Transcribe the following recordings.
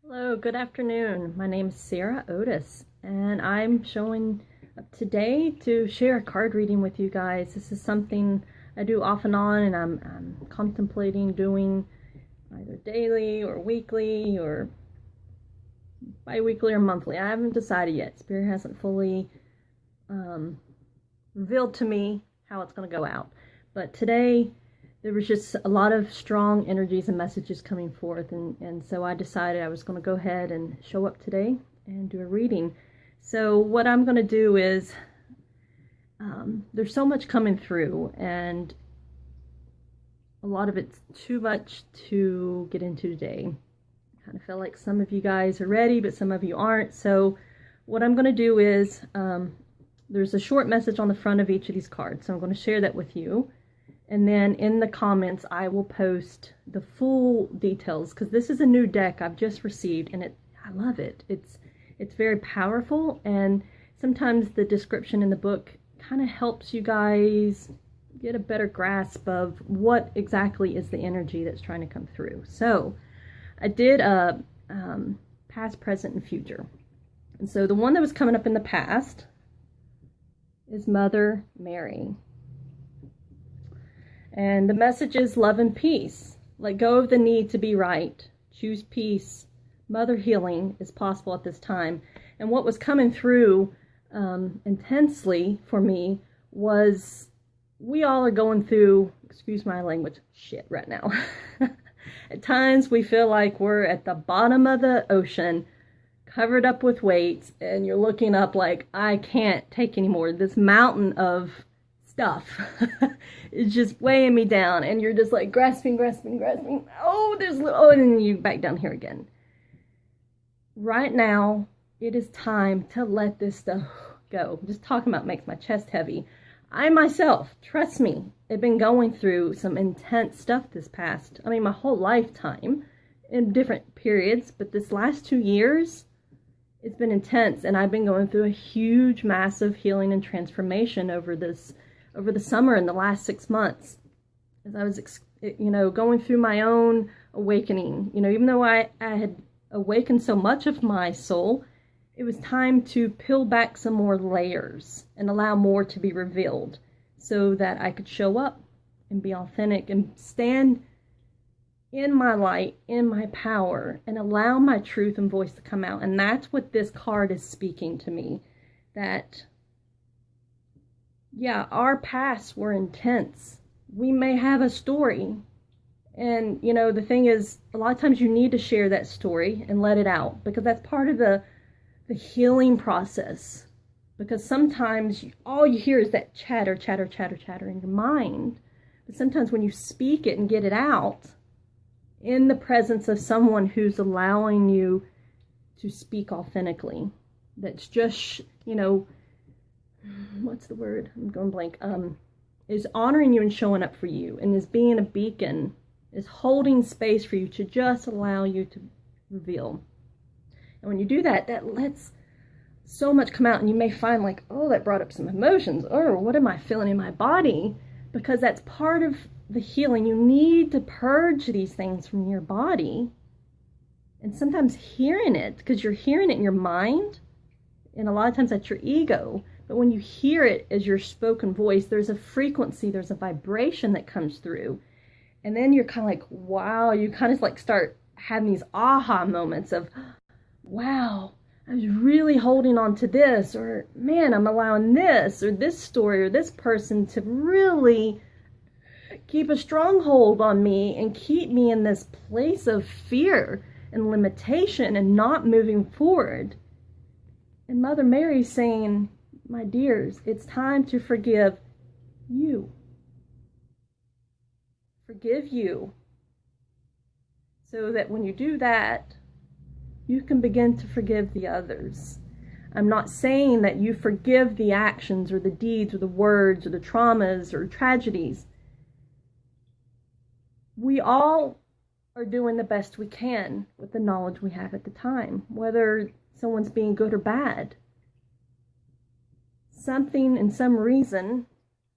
Hello, good afternoon. My name is Sarah Otis, and I'm showing up today to share a card reading with you guys. This is something I do off and on, and I'm contemplating doing either daily or weekly or bi-weekly or monthly. I haven't decided yet. Spirit hasn't fully revealed to me how it's going to go out. But today, there was just a lot of strong energies and messages coming forth, and so I decided I was going to go ahead and show up today and do a reading. So what I'm going to do is, there's so much coming through, and a lot of it's too much to get into today. I kind of feel like some of you guys are ready, but some of you aren't. So what I'm going to do is, there's a short message on the front of each of these cards, so I'm going to share that with you. And then in the comments, I will post the full details, because this is a new deck I've just received, and I love it. It's very powerful, and sometimes the description in the book kind of helps you guys get a better grasp of what exactly is the energy that's trying to come through. So I did a past, present, and future. And so the one that was coming up in the past is Mother Mary. And the message is love and peace. Let go of the need to be right. Choose peace. Mother healing is possible at this time. And what was coming through intensely for me was, we all are going through, excuse my language, shit right now. At times we feel like we're at the bottom of the ocean, covered up with weights, and you're looking up like, I can't take anymore. This mountain of stuff is just weighing me down, and you're just like grasping. Oh, and then you back down here again. Right now, it is time to let this stuff go. Just talking about makes my chest heavy. I myself, trust me, have been going through some intense stuff this past, my whole lifetime in different periods, but this last 2 years, it's been intense, and I've been going through a huge, massive healing and transformation over the summer in the last 6 months, as I was, going through my own awakening. Even though I had awakened so much of my soul, it was time to peel back some more layers and allow more to be revealed, so that I could show up and be authentic and stand in my light, in my power, and allow my truth and voice to come out. And that's what this card is speaking to me, that yeah, our pasts were intense. We may have a story. And, the thing is, a lot of times you need to share that story and let it out, because that's part of the healing process. Because sometimes all you hear is that chatter in your mind. But sometimes when you speak it and get it out in the presence of someone who's allowing you to speak authentically, that's just, what's the word? I'm going blank. Is honoring you and showing up for you, and is being a beacon, is holding space for you to just allow you to reveal. And when you do that, that lets so much come out, and you may find like, oh, that brought up some emotions, or what am I feeling in my body? Because that's part of the healing. You need to purge these things from your body. And sometimes hearing it, because you're hearing it in your mind, and a lot of times that's your ego. But when you hear it as your spoken voice, there's a frequency, there's a vibration that comes through. And then you're kind of like, wow, you kind of like start having these aha moments of, wow, I was really holding on to this, or man, I'm allowing this, or this story, or this person to really keep a stronghold on me and keep me in this place of fear and limitation and not moving forward. And Mother Mary's saying, my dears, it's time to forgive you. Forgive you. So that when you do that, you can begin to forgive the others. I'm not saying that you forgive the actions or the deeds or the words or the traumas or tragedies. We all are doing the best we can with the knowledge we have at the time, whether someone's being good or bad. Something, in some reason,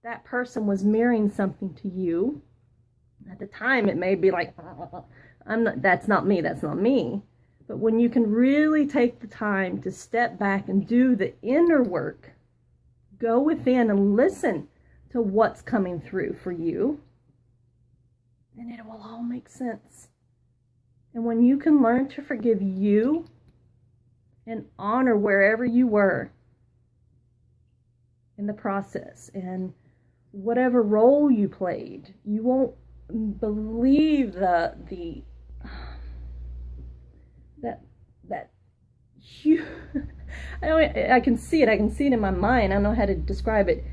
that person was mirroring something to you. At the time, it may be like, that's not me. But when you can really take the time to step back and do the inner work, go within and listen to what's coming through for you, then it will all make sense. And when you can learn to forgive you and honor wherever you were in the process and whatever role you played, you won't believe that you I can see it in my mind. I don't know how to describe it.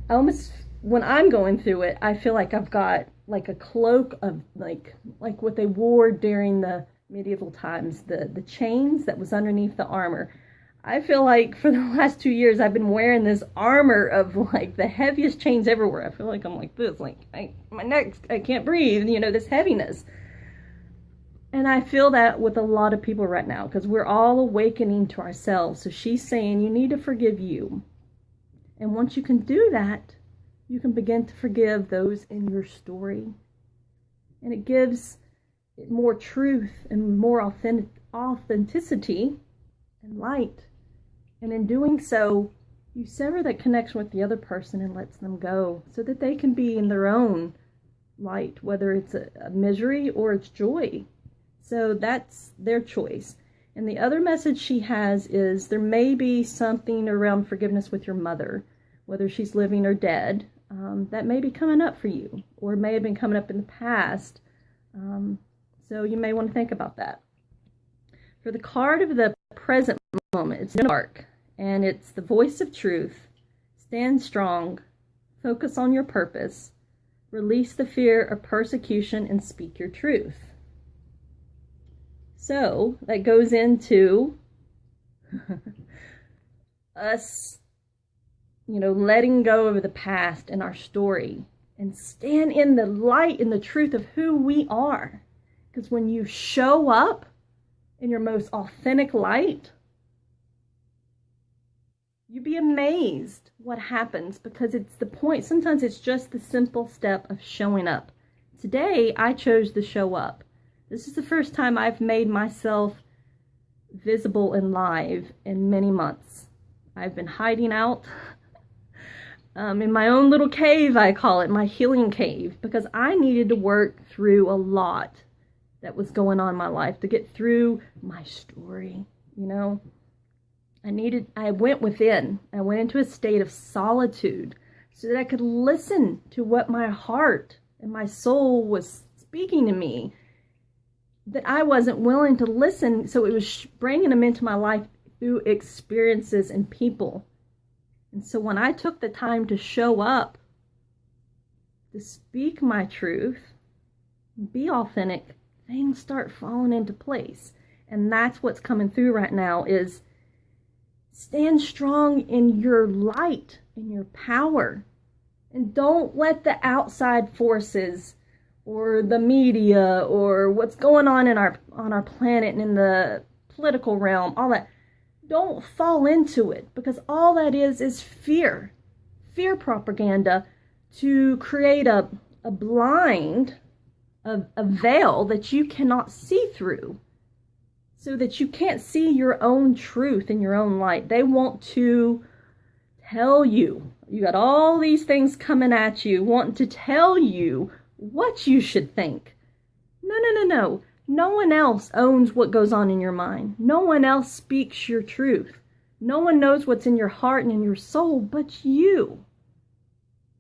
I almost, when I'm going through it, I feel like I've got like a cloak of like what they wore during the medieval times, the chains that was underneath the armor. I feel like for the last 2 years I've been wearing this armor of like the heaviest chains everywhere. I feel like I'm like this, like my neck, I can't breathe, this heaviness. And I feel that with a lot of people right now, because we're all awakening to ourselves. So she's saying you need to forgive you. And once you can do that, you can begin to forgive those in your story. And it gives it more truth and more authenticity and light. And in doing so, you sever that connection with the other person and lets them go so that they can be in their own light, whether it's a misery or it's joy. So that's their choice. And the other message she has is there may be something around forgiveness with your mother, whether she's living or dead, that may be coming up for you, or may have been coming up in the past. So you may want to think about that. For the card of the present moment, it's dark, and it's the voice of truth. Stand strong, focus on your purpose, release the fear of persecution, and speak your truth. So that goes into us, letting go of the past and our story and stand in the light and the truth of who we are. Because when you show up in your most authentic light, you'd be amazed what happens, because it's the point. Sometimes it's just the simple step of showing up. Today, I chose to show up. This is the first time I've made myself visible and live in many months. I've been hiding out in my own little cave, I call it, my healing cave, because I needed to work through a lot that was going on in my life to get through my story, I went within. I went into a state of solitude so that I could listen to what my heart and my soul was speaking to me, that I wasn't willing to listen, so it was bringing them into my life through experiences and people. And so when I took the time to show up, to speak my truth, be authentic, things start falling into place. And that's what's coming through right now, is stand strong in your light, in your power. And don't let the outside forces or the media or what's going on in our planet and in the political realm, all that, don't fall into it, because all that is fear propaganda to create a blind, a veil that you cannot see through, so that you can't see your own truth and your own light. They want to tell you, you got all these things coming at you, wanting to tell you what you should think. No. No one else owns what goes on in your mind. No one else speaks your truth. No one knows what's in your heart and in your soul but you.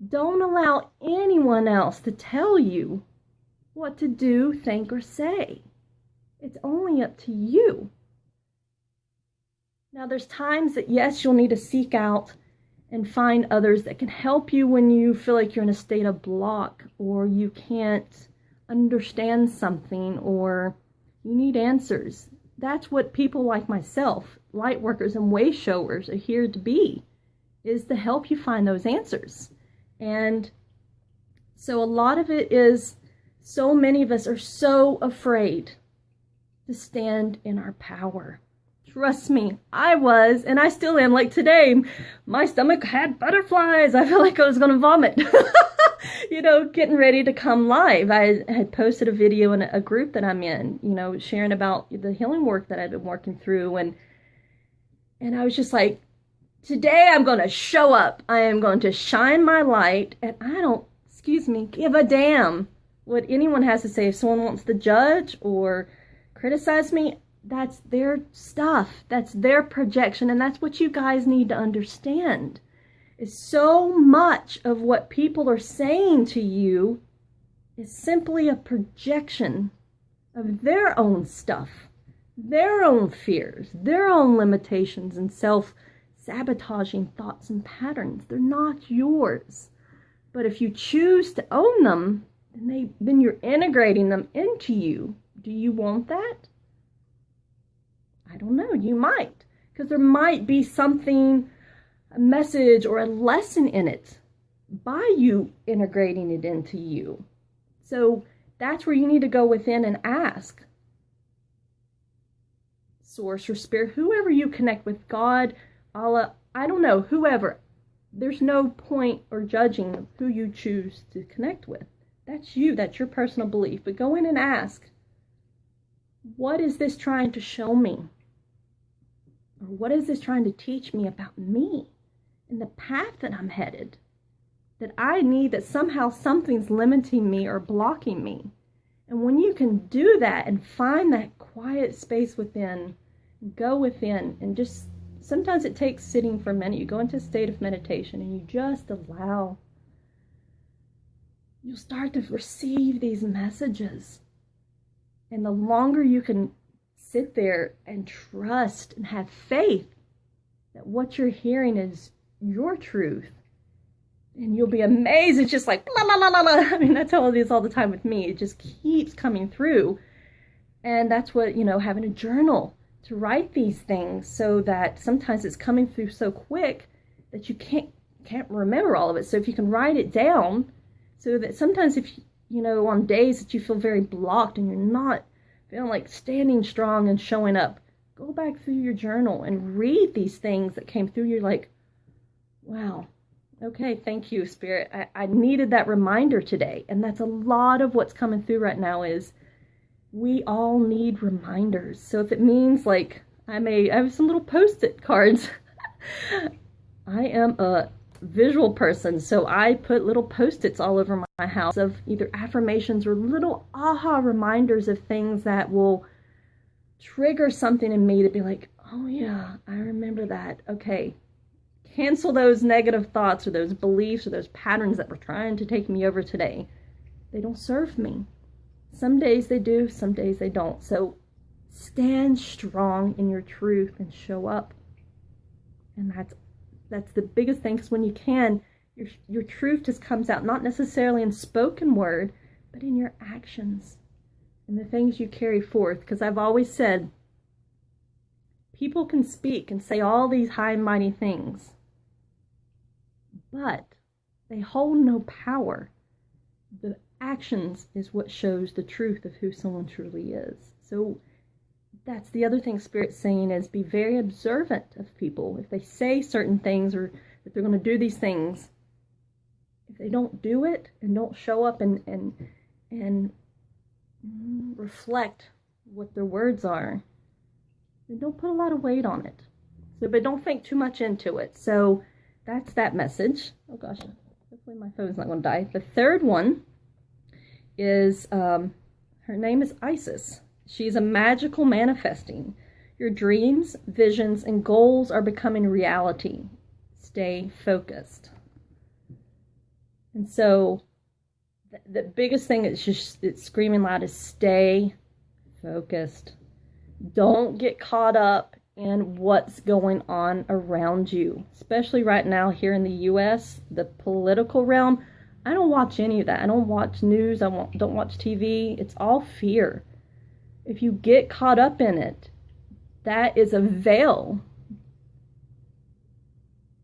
Don't allow anyone else to tell you what to do, think, or say. It's only up to you. Now, there's times that, yes, you'll need to seek out and find others that can help you when you feel like you're in a state of block, or you can't understand something, or you need answers. That's what people like myself, light workers and way showers, are here to be, is to help you find those answers. And so a lot of it is, so many of us are so afraid to stand in our power. Trust me, I was, and I still am. Like today, my stomach had butterflies. I felt like I was going to vomit. getting ready to come live. I had posted a video in a group that I'm in, sharing about the healing work that I've been working through. And I was just like, today I'm going to show up. I am going to shine my light. And I don't, give a damn what anyone has to say. If someone wants to judge or criticize me, that's their stuff. That's their projection. And that's what you guys need to understand. Is so much of what people are saying to you is simply a projection of their own stuff, their own fears, their own limitations and self-sabotaging thoughts and patterns. They're not yours. But if you choose to own them, then you're integrating them into you. Do you want that? I don't know. You might. Because there might be something, a message or a lesson in it by you integrating it into you. So that's where you need to go within and ask Source or Spirit, whoever you connect with, God, Allah, I don't know, whoever. There's no point or judging who you choose to connect with. That's you. That's your personal belief. But go in and ask, what is this trying to show me? Or what is this trying to teach me about me and the path that I'm headed? That I need, that somehow something's limiting me or blocking me. And when you can do that and find that quiet space within, go within and just, sometimes it takes sitting for a minute. You go into a state of meditation and you just allow. You'll start to receive these messages. And the longer you can sit there and trust and have faith that what you're hearing is your truth, and you'll be amazed. It's just like, la, la, la, la, la. I mean, that's how it is all the time with me. It just keeps coming through. And that's what, having a journal to write these things, so that sometimes it's coming through so quick that you can't remember all of it. So if you can write it down, so that sometimes if, on days that you feel very blocked and you're not feeling like standing strong and showing up, go back through your journal and read these things that came through. You're like, wow, okay, thank you, Spirit. I needed that reminder today. And that's a lot of what's coming through right now is we all need reminders. So if it means like, I have some little Post-it cards. I am a visual person, so I put little Post-its all over my house of either affirmations or little aha reminders of things that will trigger something in me to be like, oh yeah, I remember that. Okay, cancel those negative thoughts or those beliefs or those patterns that were trying to take me over today. They don't serve me. Some days they do, some days they don't. So stand strong in your truth and show up. And that's the biggest thing, because when you can, your truth just comes out, not necessarily in spoken word, but in your actions and the things you carry forth. Because I've always said, people can speak and say all these high and mighty things, but they hold no power. The actions is what shows the truth of who someone truly is. So that's the other thing Spirit's saying, is be very observant of people. If they say certain things or if they're going to do these things, if they don't do it and don't show up and reflect what their words are, then don't put a lot of weight on it. So, but don't think too much into it. So that's that message. Oh gosh, hopefully my phone's not going to die. The third one is, her name is Isis. She's a magical manifesting. Your dreams, visions, and goals are becoming reality. Stay focused. And so the biggest thing it's screaming loud is stay focused. Don't get caught up in what's going on around you. Especially right now here in the U.S., the political realm. I don't watch any of that. I don't watch news. Don't watch TV. It's all fear. If you get caught up in it, that is a veil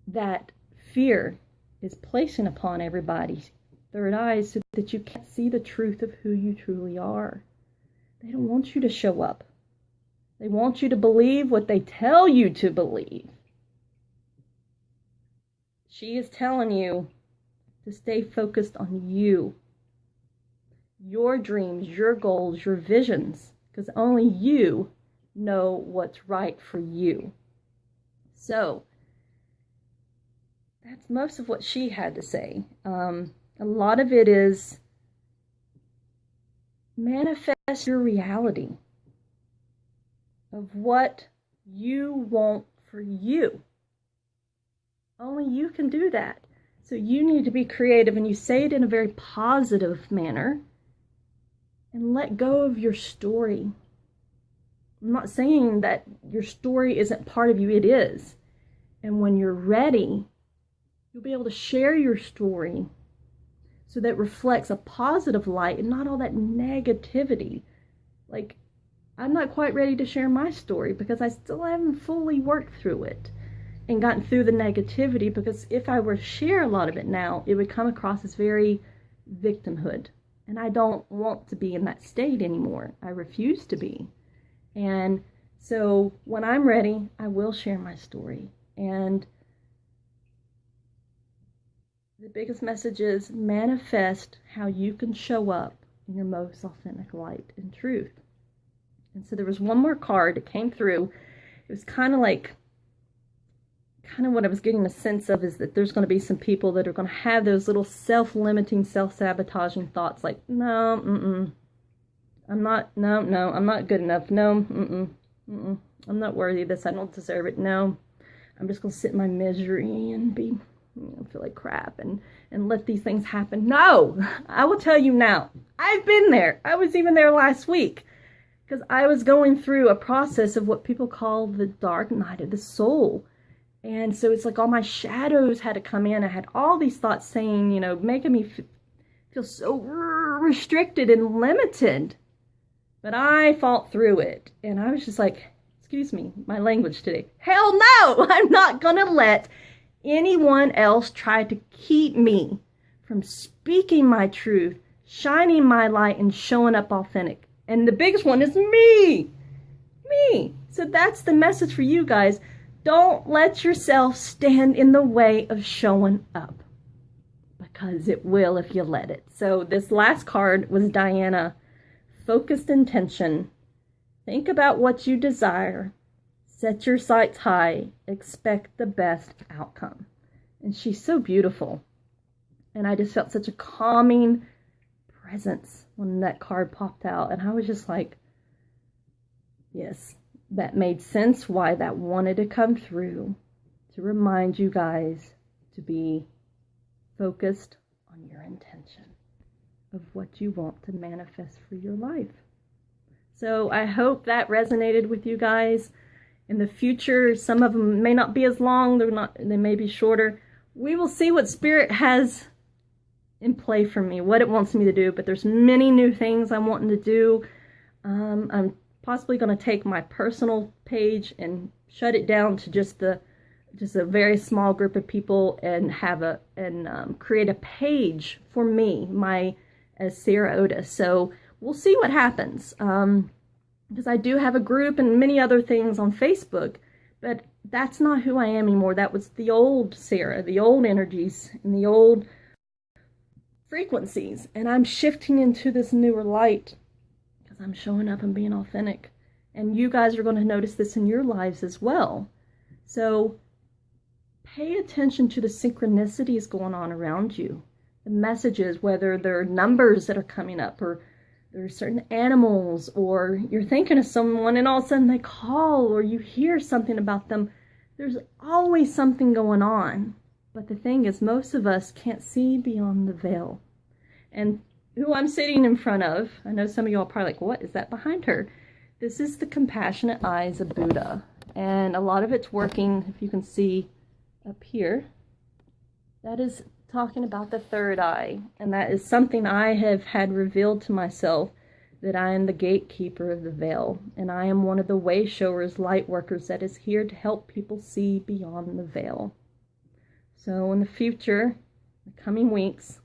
that fear is placing upon everybody's third eyes, so that you can't see the truth of who you truly are. They don't want you to show up. They want you to believe what they tell you to believe. She is telling you, to stay focused on you, your dreams, your goals, your visions, because only you know what's right for you. So that's most of what she had to say. A lot of it is manifest your reality of what you want for you. Only you can do that. So you need to be creative, and you say it in a very positive manner, and let go of your story. I'm not saying that your story isn't part of you. It is. And when you're ready, you'll be able to share your story so that it reflects a positive light and not all that negativity. Like, I'm not quite ready to share my story because I still haven't fully worked through it and gotten through the negativity, because if I were to share a lot of it now, it would come across as very victimhood. And I don't want to be in that state anymore. I refuse to be. And so when I'm ready, I will share my story. And the biggest message is manifest how you can show up in your most authentic light and truth. And so there was one more card that came through. It was kind of what I was getting a sense of is that there's going to be some people that are going to have those little self-limiting, self-sabotaging thoughts like, no, I'm not good enough. No, I'm not worthy of this. I don't deserve it. No, I'm just going to sit in my misery and feel like crap and let these things happen. No, I will tell you now. I've been there. I was even there last week because I was going through a process of what people call the dark night of the soul. And so it's like all my shadows had to come in. I had all these thoughts saying, making me feel so restricted and limited. But I fought through it. And I was just like, excuse me, my language today. Hell no! I'm not going to let anyone else try to keep me from speaking my truth, shining my light, and showing up authentic. And the biggest one is me. Me. So that's the message for you guys. Don't let yourself stand in the way of showing up, because it will if you let it. So this last card was Diana. Focused intention. Think about what you desire. Set your sights high. Expect the best outcome. And she's so beautiful. And I just felt such a calming presence when that card popped out. And I was just like, yes. That made sense why that wanted to come through, to remind you guys to be focused on your intention of what you want to manifest for your life. So I hope that resonated with you guys. In the future, some of them may not be as long, they may be shorter. We will see what Spirit has in play for me, what it wants me to do, but there's many new things I'm wanting to do. I'm possibly going to take my personal page and shut it down to just a very small group of people and create a page for me, as Sarah Otis. So we'll see what happens. Because I do have a group and many other things on Facebook, but that's not who I am anymore. That was the old Sarah, the old energies and the old frequencies. And I'm shifting into this newer light. I'm showing up and being authentic. And you guys are going to notice this in your lives as well. So pay attention to the synchronicities going on around you. The messages, whether they're numbers that are coming up, or there are certain animals, or you're thinking of someone and all of a sudden they call, or you hear something about them. There's always something going on. But the thing is, most of us can't see beyond the veil. And who I'm sitting in front of, I know some of you are probably like, what is that behind her? This is the compassionate eyes of Buddha. And a lot of it's working, if you can see up here. That is talking about the third eye. And that is something I have had revealed to myself, that I am the gatekeeper of the veil. And I am one of the way showers, light workers that is here to help people see beyond the veil. So in the future, the coming weeks,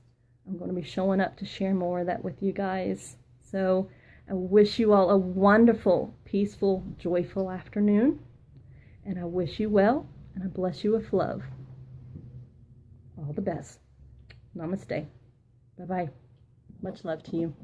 I'm going to be showing up to share more of that with you guys. So I wish you all a wonderful, peaceful, joyful afternoon. And I wish you well, and I bless you with love. All the best. Namaste. Bye-bye. Much love to you.